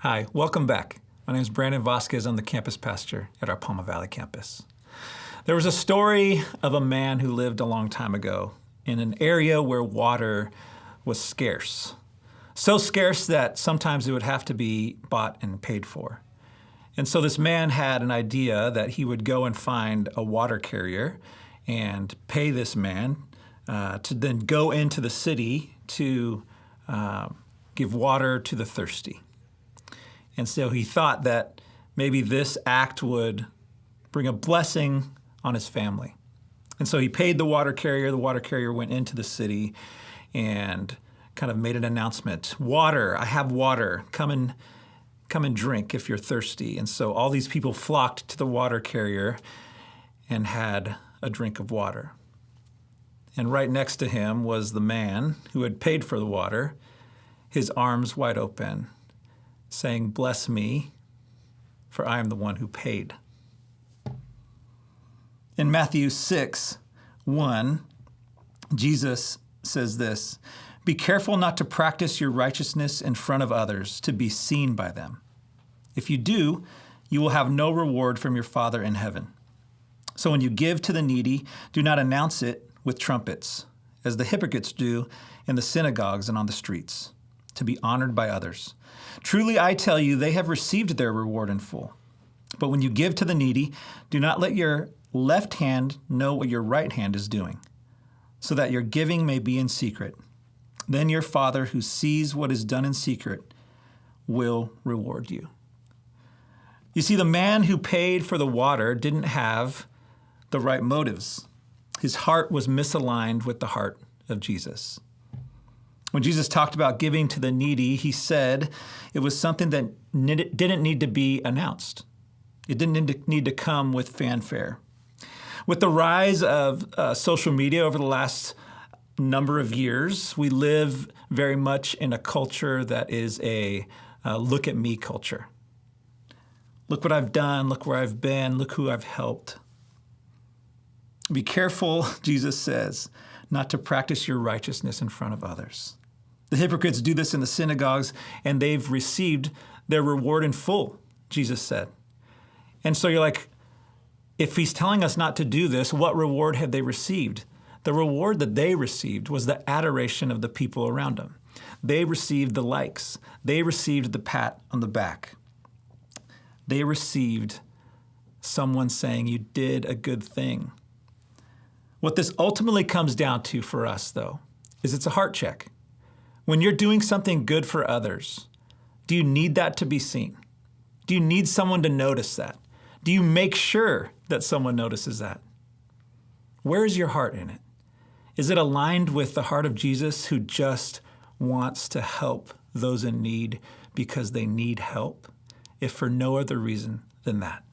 Hi, welcome back. My name is Brandon Vasquez. I'm the campus pastor at our Palma Valley campus. There was a story of a man who lived a long time ago in an area where water was scarce. So scarce that sometimes it would have to be bought and paid for. And so this man had an idea that he would go and find a water carrier and pay this man to then go into the city to give water to the thirsty. And so he thought that maybe this act would bring a blessing on his family. And so he paid the water carrier. The water carrier went into the city and kind of made an announcement. Water, I have water. Come and drink if you're thirsty. And so all these people flocked to the water carrier and had a drink of water. And right next to him was the man who had paid for the water, his arms wide open, saying, "Bless me, for I am the one who paid." In Matthew 6:1, Jesus says this, "Be careful not to practice your righteousness in front of others to be seen by them. If you do, you will have no reward from your Father in heaven. So when you give to the needy, do not announce it with trumpets, as the hypocrites do in the synagogues and on the streets, to be honored by others. Truly, I tell you, they have received their reward in full. But when you give to the needy, do not let your left hand know what your right hand is doing, so that your giving may be in secret. Then your Father who sees what is done in secret will reward you." You see, the man who paid for the water didn't have the right motives. His heart was misaligned with the heart of Jesus. When Jesus talked about giving to the needy, he said it was something that didn't need to be announced. It didn't need to come with fanfare. With the rise of social media over the last number of years, we live very much in a culture that is a look at me culture. Look what I've done, look where I've been, look who I've helped. Be careful, Jesus says, not to practice your righteousness in front of others. The hypocrites do this in the synagogues, and they've received their reward in full, Jesus said. And so you're like, if he's telling us not to do this, what reward have they received? The reward that they received was the adoration of the people around them. They received the likes. They received the pat on the back. They received someone saying, "You did a good thing." What this ultimately comes down to for us, though, is it's a heart check. When you're doing something good for others, do you need that to be seen? Do you need someone to notice that? Do you make sure that someone notices that? Where is your heart in it? Is it aligned with the heart of Jesus, who just wants to help those in need because they need help, if for no other reason than that?